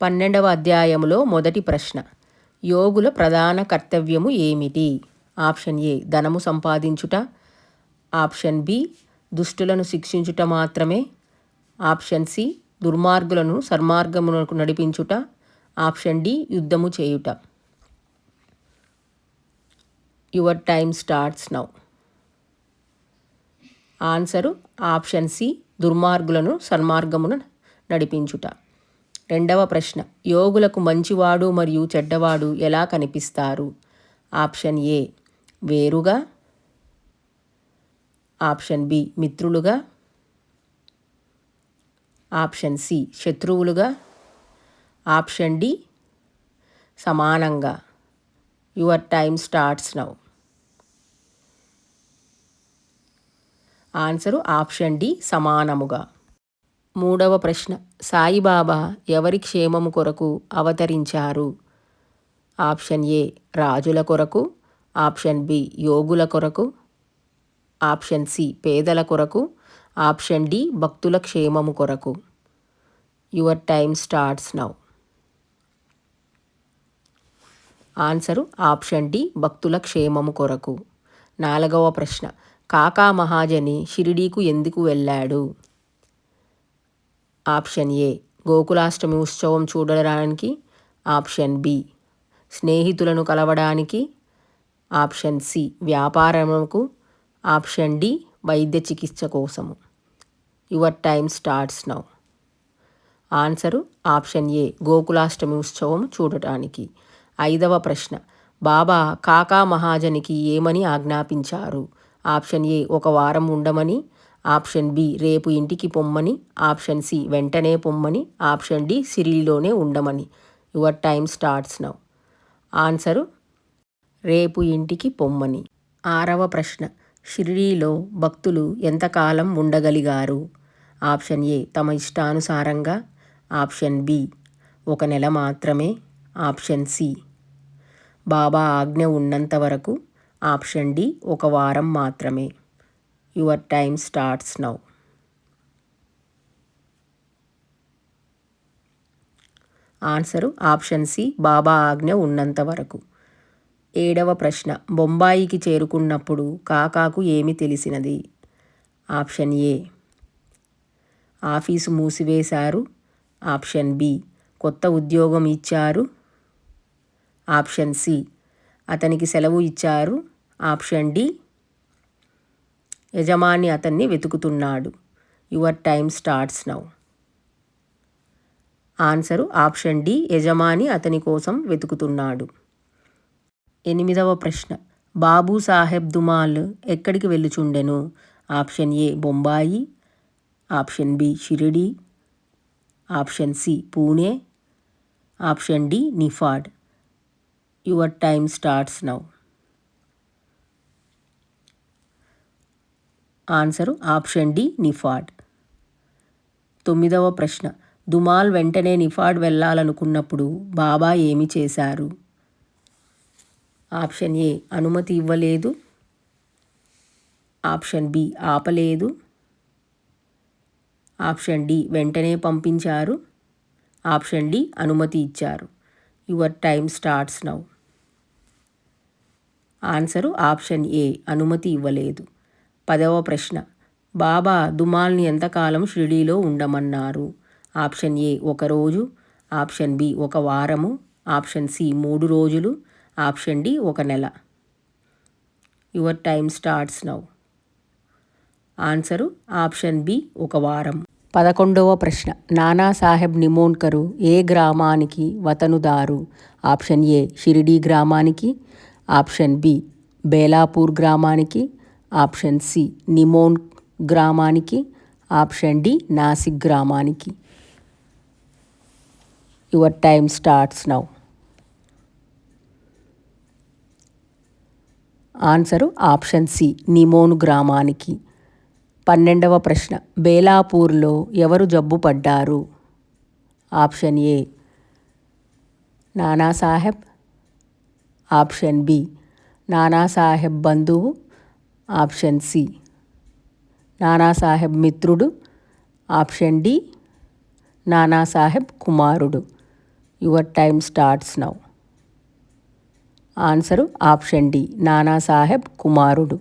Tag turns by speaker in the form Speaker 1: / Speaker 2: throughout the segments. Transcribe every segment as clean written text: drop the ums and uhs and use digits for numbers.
Speaker 1: 12వ అధ్యాయములో మొదటి ప్రశ్న. యోగుల ప్రధాన కర్తవ్యము ఏమిటి? ఆప్షన్ ఏ ధనము సంపాదించుట, ఆప్షన్ బి దుష్టులను శిక్షించుట మాత్రమే, ఆప్షన్ సి దుర్మార్గులను సన్మార్గమునకు నడిపించుట, ఆప్షన్ డి యుద్ధము చేయుట. Your time starts now. Answer option C దుర్మార్గులను సన్మార్గమున నడిపించుట. రెండవ ప్రశ్న. యోగులకు మంచివాడు మరియు చెడ్డవాడు ఎలా కనిపిస్తారు? ఆప్షన్ ఏ వేరుగా, ఆప్షన్ బి మిత్రులుగా, ఆప్షన్ సి శత్రువులుగా, ఆప్షన్ డి సమానంగా. Your time starts now. Answer option D సమానముగా. మూడవ ప్రశ్న. సాయిబాబా ఎవరి క్షేమము కొరకు అవతరించారు? ఆప్షన్ ఏ రాజుల కొరకు, ఆప్షన్ బి యోగుల కొరకు, ఆప్షన్ సి పేదల కొరకు, ఆప్షన్ డి భక్తుల క్షేమము కొరకు. Your time starts now. Answer option D భక్తుల క్షేమము కొరకు. నాలుగవ ప్రశ్న. కాకా మహాజని షిరిడీకు ఎందుకు వెళ్ళాడు? ఆప్షన్ ఏ గోకులాష్టమి ఉత్సవం చూడడానికి, ఆప్షన్ బి స్నేహితులను కలవడానికి, ఆప్షన్ సి వ్యాపారముకు, ఆప్షన్ డి వైద్య చికిత్స కోసము. Your time starts now. Answer option ఏ గోకులాష్టమి ఉత్సవం చూడటానికి. ఐదవ ప్రశ్న. బాబా కాకా మహాజనికి ఏమని ఆజ్ఞాపించారు? ఆప్షన్ ఏ ఒక వారం ఉండమని, ఆప్షన్ బి రేపు ఇంటికి పొమ్మని, ఆప్షన్ సి వెంటనే పొమ్మని, ఆప్షన్ డి సిరిలోనే ఉండమని. Your time starts now. Answer రేపు ఇంటికి పొమ్మని. ఆరవ ప్రశ్న. షిరిడీలో భక్తులు ఎంతకాలం ఉండగలిగారు? ఆప్షన్ ఏ తమ ఇష్టానుసారంగా, ఆప్షన్ బి 1 నెల మాత్రమే, ఆప్షన్ సి బాబా ఆజ్ఞ ఉన్నంత వరకు, ఆప్షన్ డి 1 వారం మాత్రమే. Your time starts now. Answer option C Baba ఆజ్ఞ ఉన్నంత వరకు. ఏడవ ప్రశ్న. బొంబాయికి చేరుకున్నప్పుడు కాకాకు ఏమి తెలిసినది? ఆప్షన్ ఏ ఆఫీసు మూసివేశారు, ఆప్షన్ బి కొత్త ఉద్యోగం ఇచ్చారు, ఆప్షన్ సి అతనికి సెలవు ఇచ్చారు, ఆప్షన్ డి యజమాని అతన్ని వెతుకుతున్నాడు. Your time starts now. Answer option D యజమాని అతని కోసం వెతుకుతున్నాడు. ఎనిమిదవ ప్రశ్న. బాబూ సాహెబ్ దుమాల్ ఎక్కడికి వెళ్ళుచుండెను? Option A Bombay, option B Shirdi, option C Pune, option D Niphad. Your time starts now. Answer option D Niphad. తొమ్మిదవ ప్రశ్న. దుమాల్ వెంటనే నిఫాడ్ వెళ్ళాలనుకున్నప్పుడు బాబా ఏమి చేశారు? ఆప్షన్ ఏ అనుమతి ఇవ్వలేదు, ఆప్షన్ బి ఆపలేదు, ఆప్షన్ డి వెంటనే పంపించారు, ఆప్షన్ డి అనుమతి ఇచ్చారు. Your time starts now. Answer option ఏ అనుమతి ఇవ్వలేదు. 10వ ప్రశ్న. బాబా దుమాల్ని ఎంతకాలం షిరిడీలో ఉండమన్నారు? ఆప్షన్ ఏ 1 రోజు, ఆప్షన్ బి 1 వారము, ఆప్షన్ సి 3 రోజులు, ఆప్షన్ డి 1 నెల. Your time starts now. Answer option B 1 వారం. 11వ ప్రశ్న. నానాసాహెబ్ నిమోన్కరు ఏ గ్రామానికి వతనుదారు? ఆప్షన్ ఏ షిరిడీ గ్రామానికి, ఆప్షన్ బి బేలాపూర్ గ్రామానికి, ఆప్షన్ సి నిమోన్ గ్రామానికి, ఆప్షన్ డి నాసిక్ గ్రామానికి. Your time starts now. Answer option C Nimon గ్రామానికి. 12వ ప్రశ్న. బేలాపూర్లో ఎవరు జబ్బు పడ్డారు? Option A Nanasaheb, option B Nanasaheb బంధువు, ఆప్షన్ సి నానాసాహెబ్ మిత్రుడు, ఆప్షన్ డి నానాసాహెబ్ కుమారుడు. Your time starts now. Answer option D Nanasaheb కుమారుడు.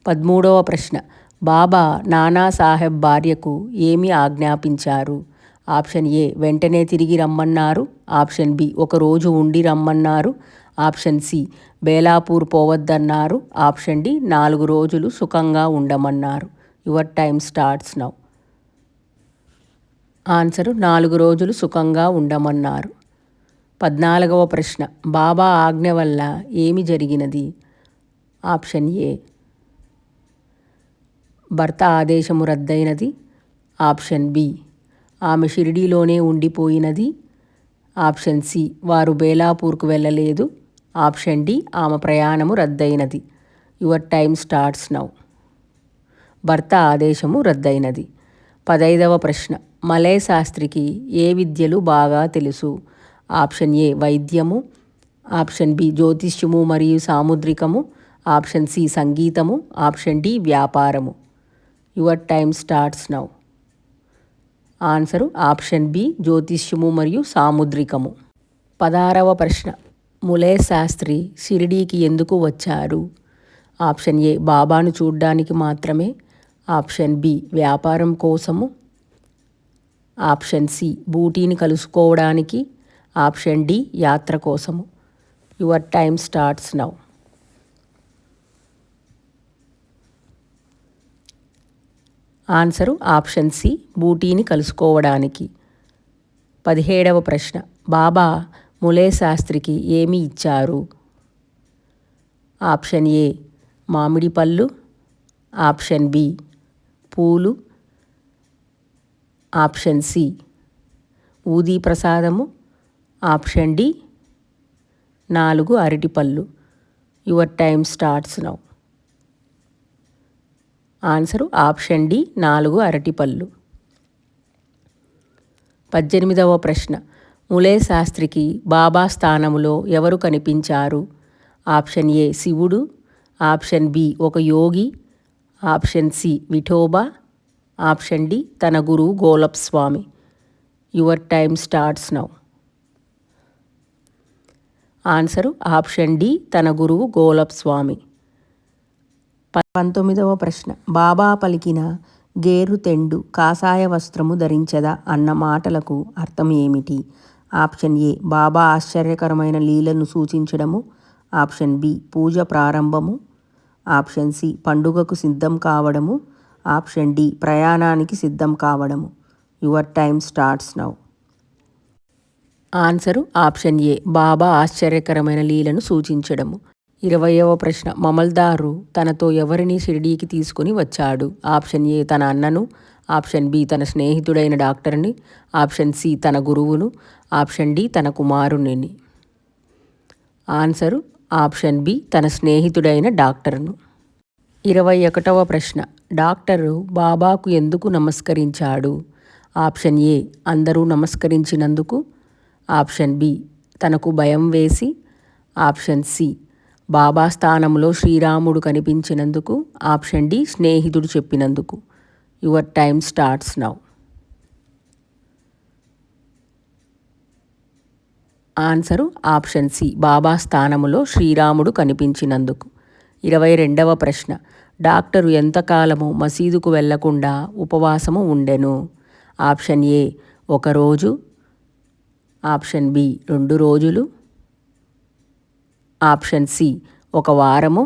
Speaker 1: 13వ ప్రశ్న. బాబా నానాసాహెబ్ భార్యకు ఏమి ఆజ్ఞాపించారు? ఆప్షన్ ఏ వెంటనే తిరిగి రమ్మన్నారు. ఆప్షన్ బి ఒకరోజు ఉండి రమ్మన్నారు. ఆప్షన్ సి బేలాపూర్ పోవద్దన్నారు. ఆప్షన్ డి 4 రోజులు సుఖంగా ఉండమన్నారు. Your time starts now. Answer 4 రోజులు సుఖంగా ఉండమన్నారు. 14వ ప్రశ్న. బాబా ఆజ్ఞ వల్ల ఏమి జరిగినది? ఆప్షన్ ఏ భర్త ఆదేశము రద్దయినది. ఆప్షన్ బి ఆమె షిరిడీలోనే ఉండిపోయినది. ఆప్షన్ సి వారు బేలాపూర్కు వెళ్ళలేదు. ఆప్షన్ డి ఆమె ప్రయాణము రద్దయినది. Your time starts now. భర్త ఆదేశము రద్దయినది. 15వ ప్రశ్న. మలై శాస్త్రికి ఏ విద్యలు బాగా తెలుసు? ఆప్షన్ ఏ వైద్యము. ఆప్షన్ బి జ్యోతిష్యము మరియు సాముద్రికము. ఆప్షన్ సి సంగీతము. ఆప్షన్ డి వ్యాపారము. Your time starts now. Answer option B జ్యోతిష్యము మరియు సాముద్రికము. 16వ ప్రశ్న. ములై శాస్త్రి షిరిడీకి ఎందుకు వచ్చారు? ఆప్షన్ ఏ బాబాను చూడ్డానికి మాత్రమే. ఆప్షన్ బి వ్యాపారం కోసము. ఆప్షన్ సి బూటీని కలుసుకోవడానికి. ఆప్షన్ డి యాత్ర కోసము. Your time starts now. Answer option C బూటీని కలుసుకోవడానికి. 17వ ప్రశ్న. బాబా ములై శాస్త్రికి ఏమి ఇచ్చారు? ఆప్షన్ ఏ మామిడి పళ్ళు. ఆప్షన్ బి పూలు. ఆప్షన్ సి ఊదీ ప్రసాదము. ఆప్షన్ డి 4 అరటిపళ్ళు. Your time starts now. Answer option D 4 అరటిపళ్ళు. 18వ ప్రశ్న. ములై శాస్త్రికి బాబా స్థానములో ఎవరు కనిపించారు? ఆప్షన్ ఏ శివుడు. ఆప్షన్ బి ఒక యోగి. Option C Vithoba. Option D తన గురువు Golap Swami. Your time starts now. Answer option D తన గురువు గోలప్ స్వామి. 19వ ప్రశ్న. బాబా పలికిన గేరు తెండు కాషాయ వస్త్రము ధరించదా అన్న మాటలకు అర్థం ఏమిటి? ఆప్షన్ ఏ బాబా ఆశ్చర్యకరమైన లీలను సూచించడము. ఆప్షన్ బి పూజ ప్రారంభము. ఆప్షన్ సి పండుగకు సిద్ధం కావడము. ఆప్షన్ డి ప్రయాణానికి సిద్ధం కావడము. Your time starts now. Answer option A Baba ఆశ్చర్యకరమైన లీలను సూచించడము. 20వ ప్రశ్న. మమల్దారు తనతో ఎవరిని షిరిడీకి తీసుకుని వచ్చాడు? ఆప్షన్ ఏ తన అన్నను. ఆప్షన్ బి తన స్నేహితుడైన డాక్టర్ని. ఆప్షన్ సి తన గురువును. ఆప్షన్ డి తన కుమారుని. ఆన్సరు ఆప్షన్ బి తన స్నేహితుడైన డాక్టర్ను. 21వ ప్రశ్న. డాక్టరు బాబాకు ఎందుకు నమస్కరించాడు? ఆప్షన్ ఏ అందరూ నమస్కరించినందుకు. ఆప్షన్ బి తనకు భయం వేసి. ఆప్షన్ సి బాబా స్థానంలో శ్రీరాముడు కనిపించినందుకు. ఆప్షన్ డి స్నేహితుడు చెప్పినందుకు. Your time starts now. Answer option C Baba స్థానములో శ్రీరాముడు కనిపించినందుకు. 22వ ప్రశ్న. డాక్టరు ఎంతకాలము మసీదుకు వెళ్లకుండా ఉపవాసము ఉండెను? ఆప్షన్ ఏ 1 రోజు. ఆప్షన్ బి 2 రోజులు. ఆప్షన్ సి 1 వారము.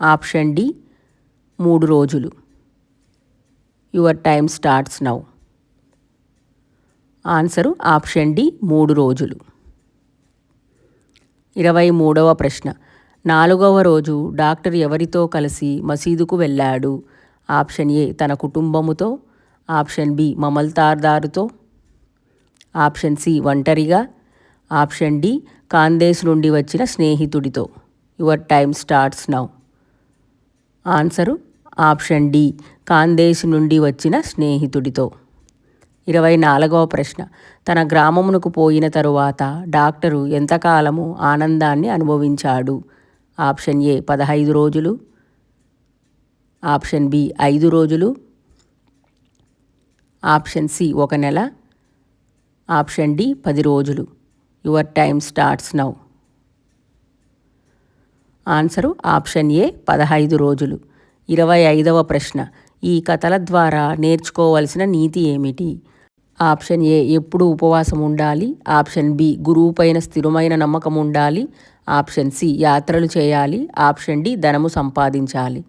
Speaker 1: ఆప్షన్ డి 3 రోజులు. Your time starts now. Answer option D 3 రోజులు. 23వ ప్రశ్న. 4వ రోజు డాక్టర్ ఎవరితో కలిసి మసీదుకు వెళ్ళాడు? ఆప్షన్ ఏ తన కుటుంబముతో. ఆప్షన్ బి మమల్తార్దారుతో. ఆప్షన్ సి ఒంటరిగా. ఆప్షన్ డి కాందేశ్ నుండి వచ్చిన స్నేహితుడితో. Your time starts now. Answer option D Khandesh నుండి వచ్చిన స్నేహితుడితో. 24వ ప్రశ్న. తన గ్రామమునకు పోయిన తరువాత డాక్టరు ఎంతకాలము ఆనందాన్ని అనుభవించాడు? ఆప్షన్ ఏ 15 రోజులు. ఆప్షన్ బి 5 రోజులు. ఆప్షన్ సి 1 నెల. ఆప్షన్ డి 10 రోజులు. Your time starts now. Answer option ఏ 15 రోజులు. 25వ ప్రశ్న. ఈ కథల ద్వారా నేర్చుకోవలసిన నీతి ఏమిటి? ఆప్షన్ ఏ ఎప్పుడు ఉపవాసం ఉండాలి. ఆప్షన్ బి గురువుపైన స్థిరమైన నమ్మకం ఉండాలి. ఆప్షన్ సి యాత్రలు చేయాలి. ఆప్షన్ డి ధనము సంపాదించాలి.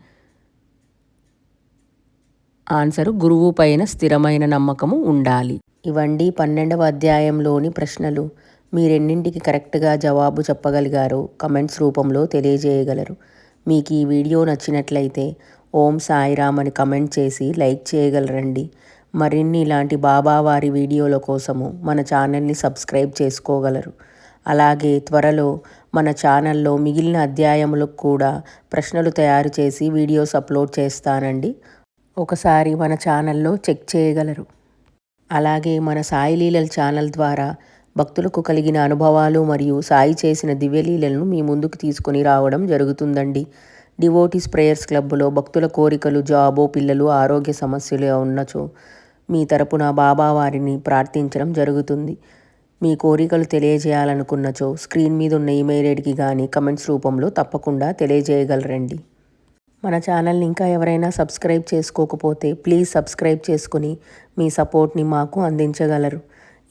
Speaker 1: ఆన్సరు గురువు పైన స్థిరమైన నమ్మకము ఉండాలి. ఇవండి 12వ అధ్యాయంలోని ప్రశ్నలు. మీరెన్నింటికి కరెక్ట్గా జవాబు చెప్పగలిగారో కమెంట్స్ రూపంలో తెలియజేయగలరు. మీకు ఈ వీడియో నచ్చినట్లయితే ఓం సాయిరామ్ అని కమెంట్ చేసి లైక్ చేయగలరండి. మరిన్ని ఇలాంటి బాబావారి వీడియోల కోసము మన ఛానల్ని సబ్స్క్రైబ్ చేసుకోగలరు. అలాగే త్వరలో మన ఛానల్లో మిగిలిన అధ్యాయములకు కూడా ప్రశ్నలు తయారు చేసి వీడియోస్ అప్లోడ్ చేస్తానండి. ఒకసారి మన ఛానల్లో చెక్ చేయగలరు. అలాగే మన సాయి లీలల ఛానల్ ద్వారా భక్తులకు కలిగిన అనుభవాలు మరియు సాయి చేసిన దివ్యలీలలను మీ ముందుకు తీసుకొని రావడం జరుగుతుందండి. డివోటీస్ ప్రేయర్స్ క్లబ్లో భక్తుల కోరికలు, జాబో, పిల్లలు, ఆరోగ్య సమస్యలు ఉన్నచో మీ తరపున బాబావారిని ప్రార్థించడం జరుగుతుంది. మీ కోరికలు తెలియజేయాలనుకున్నచో స్క్రీన్ మీద ఉన్న ఈమెయిల్ ఐడికి కానీ కమెంట్స్ రూపంలో తప్పకుండా తెలియజేయగలరండి. మన ఛానల్ని ఇంకా ఎవరైనా సబ్స్క్రైబ్ చేసుకోకపోతే ప్లీజ్ సబ్స్క్రైబ్ చేసుకుని మీ సపోర్ట్ని మాకు అందించగలరు.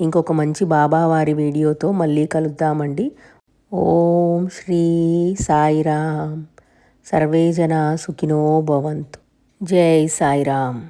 Speaker 1: ఇంకొక మంచి బాబావారి వీడియోతో మళ్ళీ కలుద్దామండి. ఓం శ్రీ సాయిరామ్. సర్వే జనా సుఖినో భవంతు. జై సాయిరామ్.